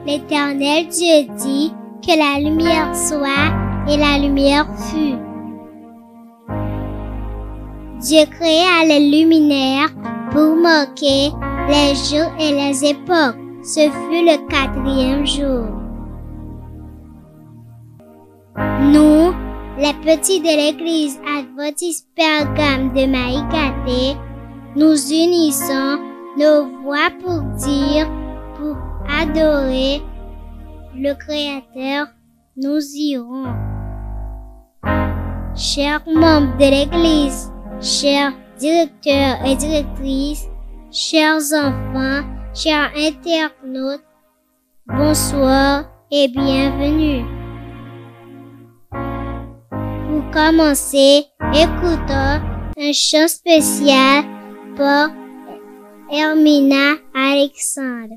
l'Éternel Dieu dit que la lumière soit, et la lumière fut. Dieu créa les luminaires pour marquer les jours et les époques. Ce fut le 4e jour. Nous, les petits de l'église adventiste Pergame de Maïgaté, nous unissons nos voix pour adorer le Créateur. Nous irons. Chers membres de l'église, chers directeurs et directrices, chers enfants, chers internautes, bonsoir et bienvenue. Pour commencer, écoutons un chant spécial pour Hermina Alexandre.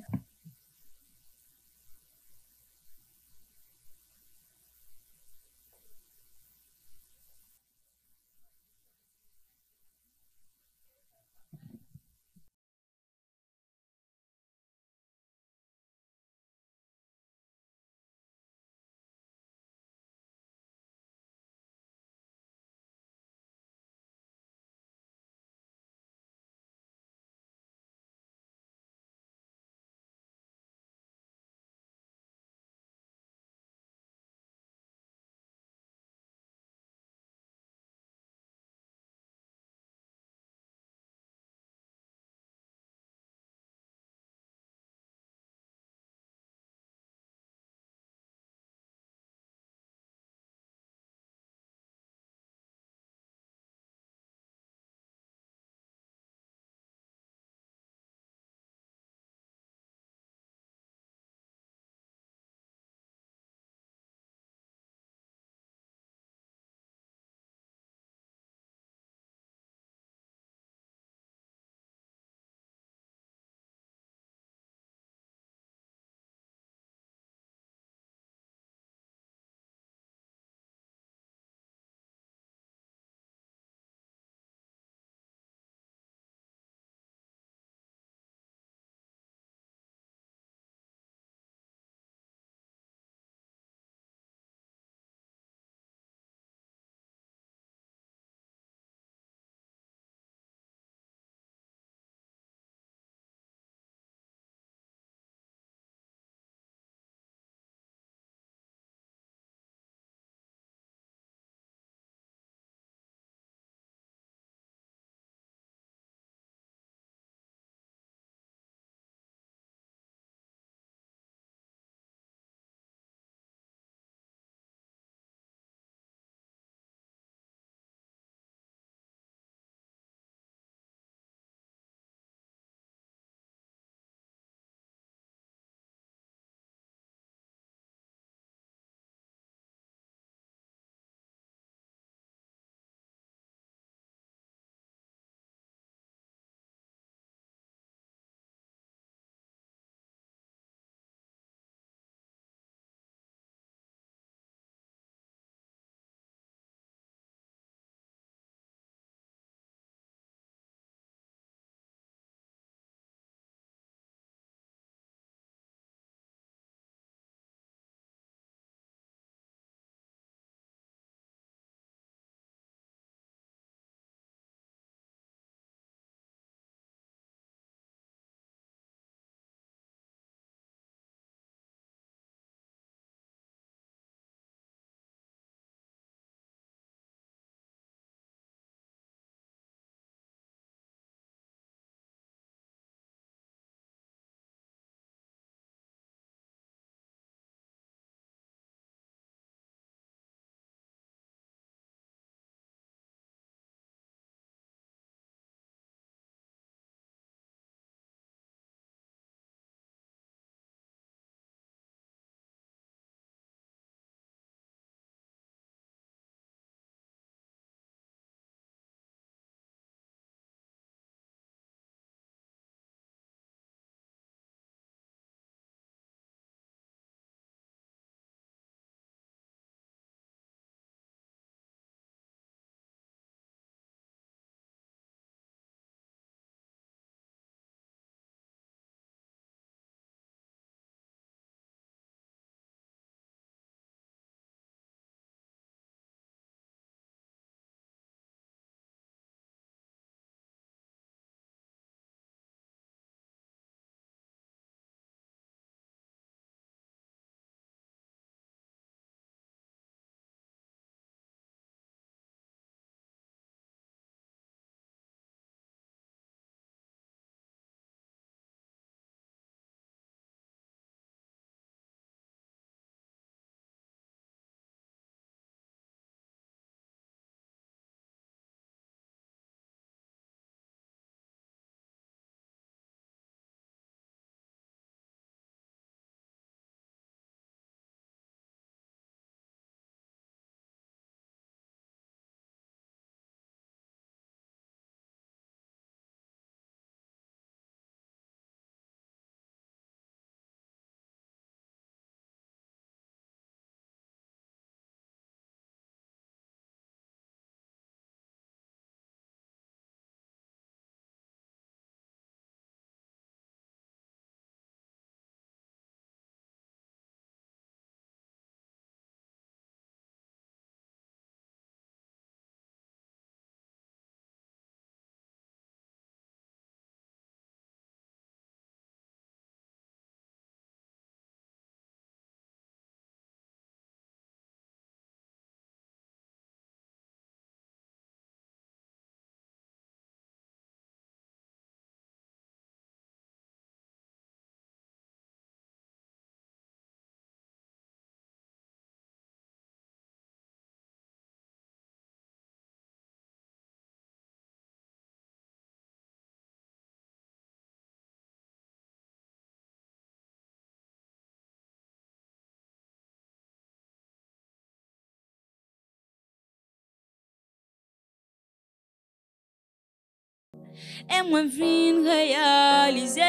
et moi viens réaliser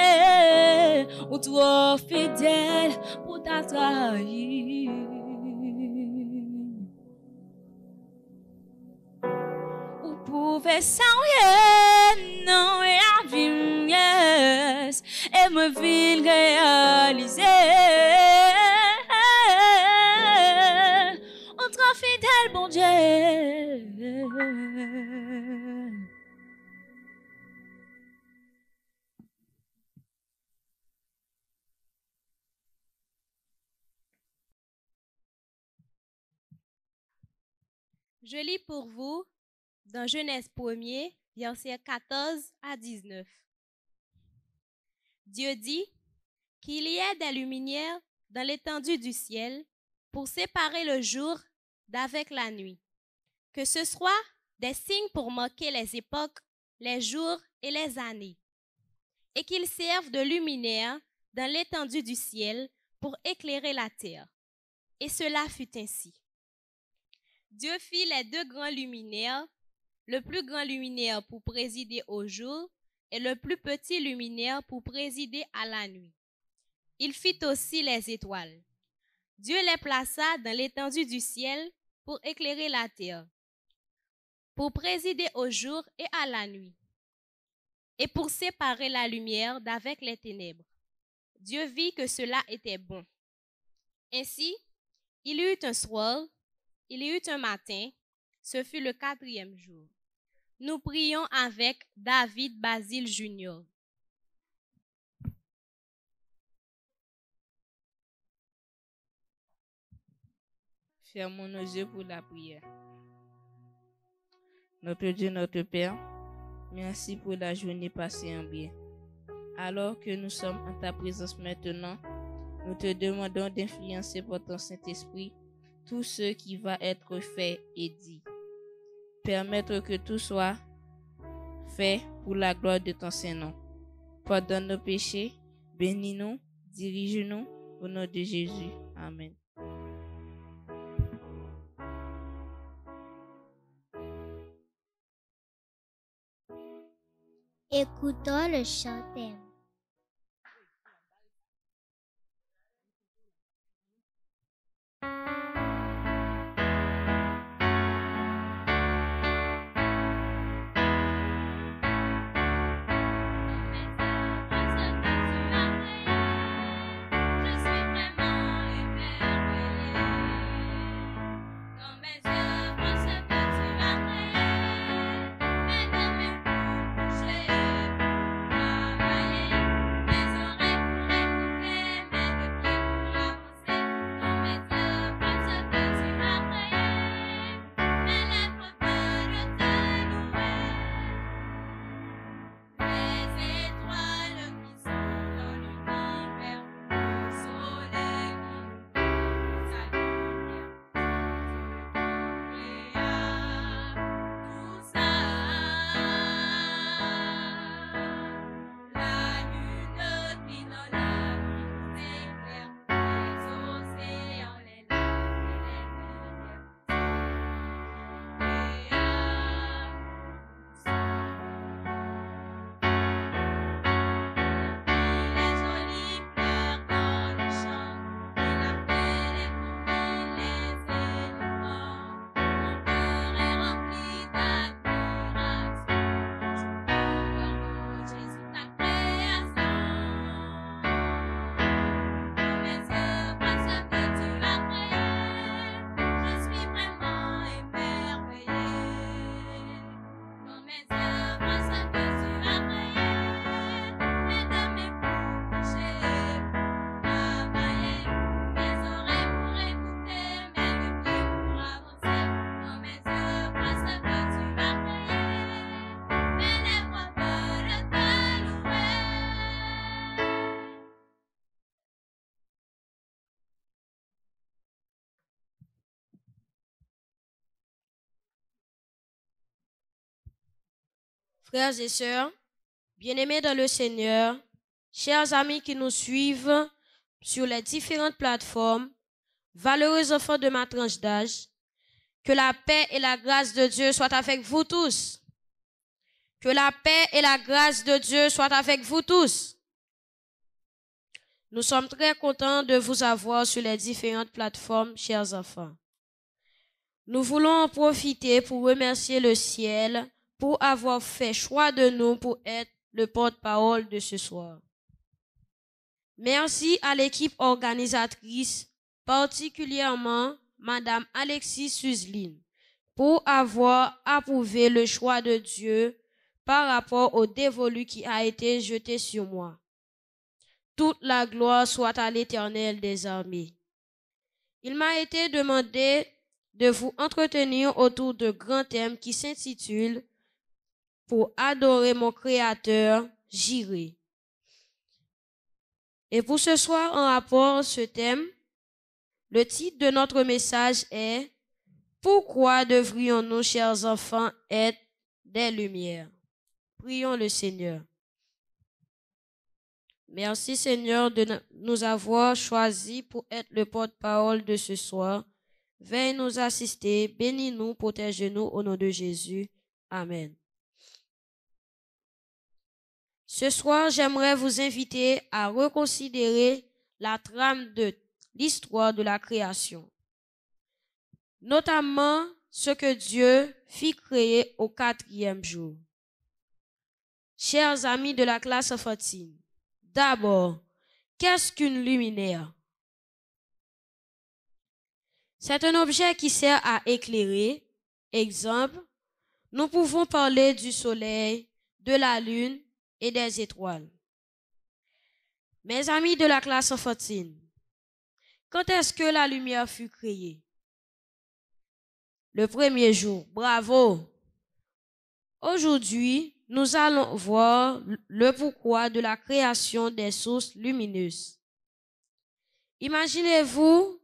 ou trop fidèle pour ta trahir. Ou pouvez sans rien, non et abîme, yes, et moi viens réaliser ou trop fidèle, bon Dieu. Je lis pour vous dans Genèse 1er, versets 14 à 19. Dieu dit qu'il y ait des luminaires dans l'étendue du ciel pour séparer le jour d'avec la nuit, que ce soit des signes pour marquer les époques, les jours et les années, et qu'ils servent de luminaires dans l'étendue du ciel pour éclairer la terre. Et cela fut ainsi. Dieu fit les deux grands luminaires, le plus grand luminaire pour présider au jour et le plus petit luminaire pour présider à la nuit. Il fit aussi les étoiles. Dieu les plaça dans l'étendue du ciel pour éclairer la terre, pour présider au jour et à la nuit, et pour séparer la lumière d'avec les ténèbres. Dieu vit que cela était bon. Ainsi, il y eut un soir, il y eut un matin, ce fut le 4e jour. Nous prions avec David Basile Jr. Fermons nos yeux pour la prière. Notre Dieu, notre Père, merci pour la journée passée en bien. Alors que nous sommes en ta présence maintenant, nous te demandons d'influencer par ton Saint-Esprit tout ce qui va être fait et dit. Permettre que tout soit fait pour la gloire de ton Saint-Nom. Pardonne nos péchés, bénis-nous, dirige-nous au nom de Jésus. Amen. Écoutons le chant thème. Frères et sœurs, bien-aimés dans le Seigneur, chers amis qui nous suivent sur les différentes plateformes, valeureux enfants de ma tranche d'âge, que la paix et la grâce de Dieu soient avec vous tous. Que la paix et la grâce de Dieu soient avec vous tous. Nous sommes très contents de vous avoir sur les différentes plateformes, chers enfants. Nous voulons en profiter pour remercier le ciel pour avoir fait choix de nous pour être le porte-parole de ce soir. Merci à l'équipe organisatrice, particulièrement Madame Alexis Suzline, pour avoir approuvé le choix de Dieu par rapport au dévolu qui a été jeté sur moi. Toute la gloire soit à l'Éternel des armées. Il m'a été demandé de vous entretenir autour de grands thèmes qui s'intitulent « Pour adorer mon Créateur, j'irai ». Et pour ce soir, en rapport à ce thème, le titre de notre message est « Pourquoi devrions-nous, chers enfants, être des lumières ?» Prions le Seigneur. Merci Seigneur de nous avoir choisis pour être le porte-parole de ce soir. Veuille nous assister, bénis-nous, protège-nous au nom de Jésus. Amen. Ce soir, j'aimerais vous inviter à reconsidérer la trame de l'histoire de la création, notamment ce que Dieu fit créer au 4e jour. Chers amis de la classe enfantine, d'abord, qu'est-ce qu'une luminaire? C'est un objet qui sert à éclairer. Exemple, nous pouvons parler du soleil, de la lune et des étoiles. Mes amis de la classe enfantine, quand est-ce que la lumière fut créée? Le 1er jour. Bravo! Aujourd'hui, nous allons voir le pourquoi de la création des sources lumineuses. Imaginez-vous,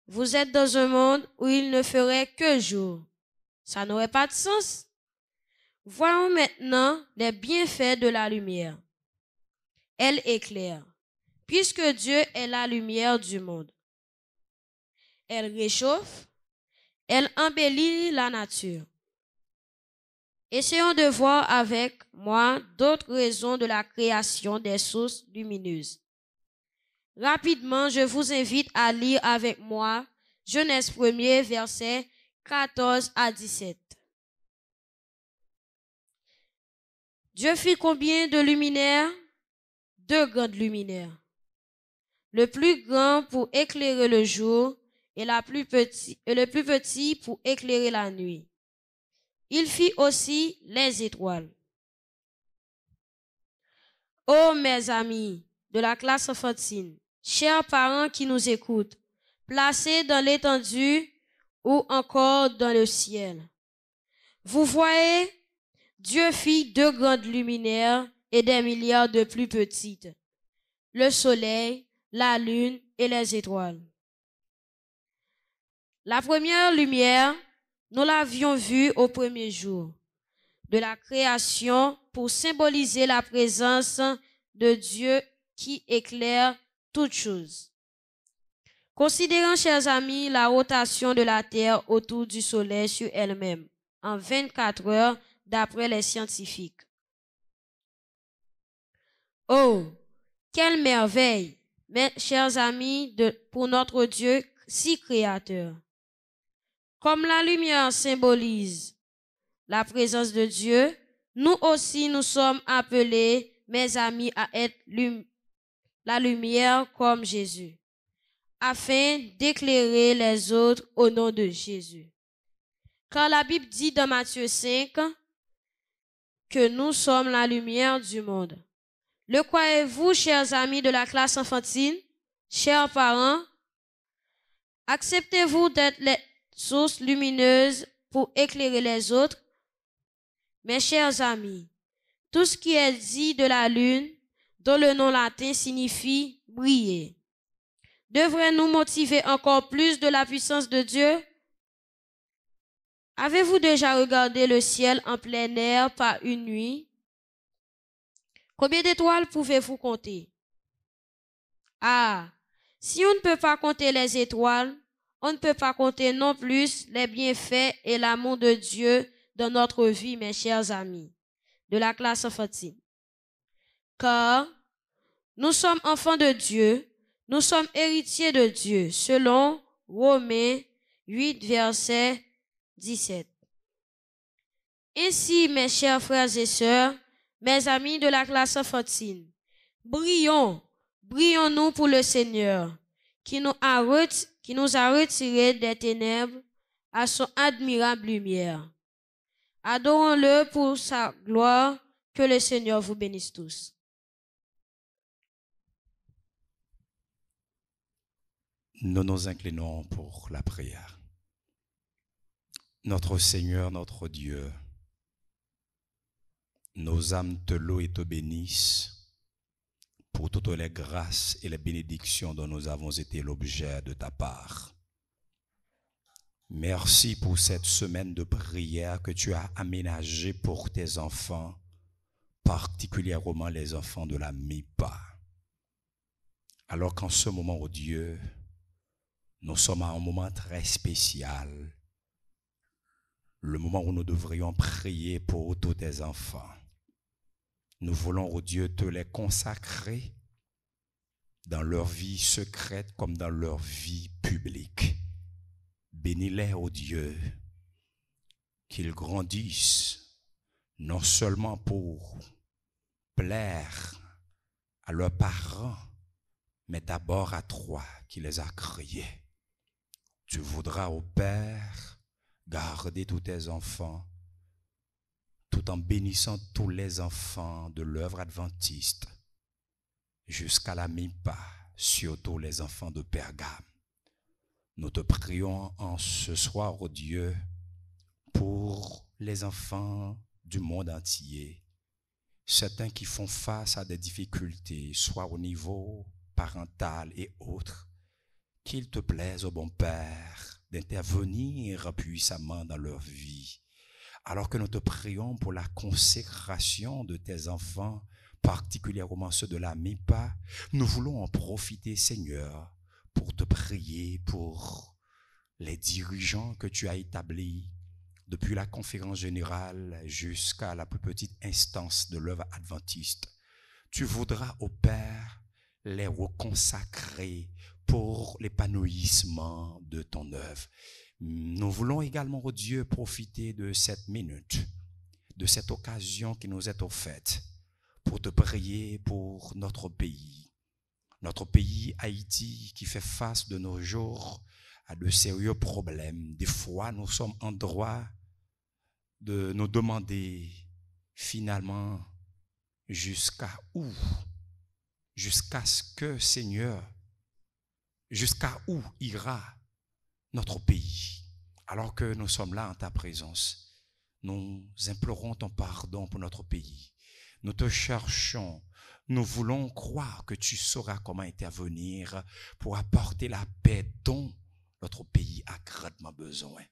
vous êtes dans un monde où il ne ferait que jour. Ça n'aurait pas de sens. Voyons maintenant les bienfaits de la lumière. Elle éclaire, puisque Dieu est la lumière du monde. Elle réchauffe, elle embellit la nature. Essayons de voir avec moi d'autres raisons de la création des sources lumineuses. Rapidement, je vous invite à lire avec moi Genèse 1er, versets 14 à 17. Dieu fit combien de luminaires? 2 grandes luminaires. Le plus grand pour éclairer le jour et le plus petit pour éclairer la nuit. Il fit aussi les étoiles. Oh mes amis de la classe enfantine, chers parents qui nous écoutent, placés dans l'étendue ou encore dans le ciel. Vous voyez, Dieu fit 2 grandes luminaires et des milliards de plus petites, le soleil, la lune et les étoiles. La première lumière, nous l'avions vue au 1er jour de la création pour symboliser la présence de Dieu qui éclaire toutes choses. Considérons, chers amis, la rotation de la Terre autour du Soleil sur elle-même en 24 heures d'après les scientifiques. Oh, quelle merveille, mes chers amis, pour notre Dieu si créateur. Comme la lumière symbolise la présence de Dieu, nous aussi nous sommes appelés, mes amis, à être la lumière comme Jésus, afin d'éclairer les autres au nom de Jésus. Car la Bible dit dans Matthieu 5 que nous sommes la lumière du monde. Le croyez-vous, chers amis de la classe enfantine, chers parents? Acceptez-vous d'être les sources lumineuses pour éclairer les autres? Mes chers amis, tout ce qui est dit de la lune, dont le nom latin signifie briller, devrait nous motiver encore plus de la puissance de Dieu? Avez-vous déjà regardé le ciel en plein air par une nuit? Combien d'étoiles pouvez-vous compter? Ah, si on ne peut pas compter les étoiles, on ne peut pas compter non plus les bienfaits et l'amour de Dieu dans notre vie, mes chers amis de la classe enfantine. Car nous sommes enfants de Dieu, nous sommes héritiers de Dieu, selon Romains 8, verset 17. Ainsi, mes chers frères et sœurs, mes amis de la classe enfantine, brillons-nous pour le Seigneur, qui nous a retirés des ténèbres à son admirable lumière. Adorons-le pour sa gloire, que le Seigneur vous bénisse tous. Nous nous inclinons pour la prière. Notre Seigneur, notre Dieu, nos âmes te louent et te bénissent pour toutes les grâces et les bénédictions dont nous avons été l'objet de ta part. Merci pour cette semaine de prière que tu as aménagée pour tes enfants, particulièrement les enfants de la MIPA. Alors qu'en ce moment, oh Dieu, nous sommes à un moment très spécial, le moment où nous devrions prier pour tous tes enfants. Nous voulons, oh Dieu, te les consacrer dans leur vie secrète comme dans leur vie publique. Bénis-les, ô Dieu, qu'ils grandissent, non seulement pour plaire à leurs parents, mais d'abord à toi qui les as créés. Tu voudras, ô Père, garder tous tes enfants, tout en bénissant tous les enfants de l'œuvre adventiste, jusqu'à la MIPA, surtout les enfants de Pergame. Nous te prions en ce soir, ô Dieu, pour les enfants du monde entier, certains qui font face à des difficultés, soit au niveau parental et autres, qu'il te plaise, ô bon Père, d'intervenir puissamment dans leur vie. Alors que nous te prions pour la consécration de tes enfants, particulièrement ceux de la MIPA, nous voulons en profiter, Seigneur, pour te prier pour les dirigeants que tu as établis depuis la conférence générale jusqu'à la plus petite instance de l'œuvre adventiste. Tu voudras, ô Père, les reconsacrer pour l'épanouissement de ton œuvre. Nous voulons également, ô Dieu, profiter de cette minute, de cette occasion qui nous est offerte pour te prier pour notre pays Haïti, qui fait face de nos jours à de sérieux problèmes. Des fois, nous sommes en droit de nous demander finalement jusqu'à où, jusqu'à ce que, Seigneur, jusqu'à où ira notre pays. Alors que nous sommes là en ta présence, nous implorons ton pardon pour notre pays. Nous te cherchons. Nous voulons croire que tu sauras comment intervenir pour apporter la paix dont notre pays a grandement besoin.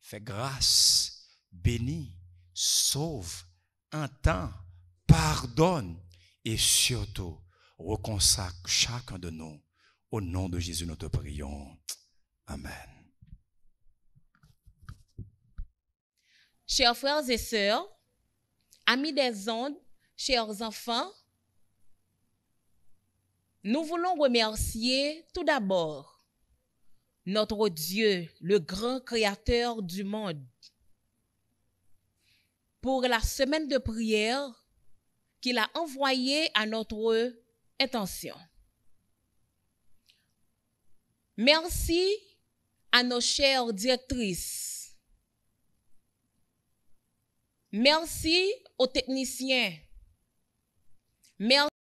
Fais grâce, bénis, sauve, entends, pardonne et surtout reconsacre chacun de nous. Au nom de Jésus, nous te prions. Amen. Chers frères et sœurs, amis des ondes, chers enfants, nous voulons remercier tout d'abord notre Dieu, le grand créateur du monde, pour la semaine de prière qu'il a envoyée à notre intention. Merci à nos chères directrices. Merci aux techniciens. Merci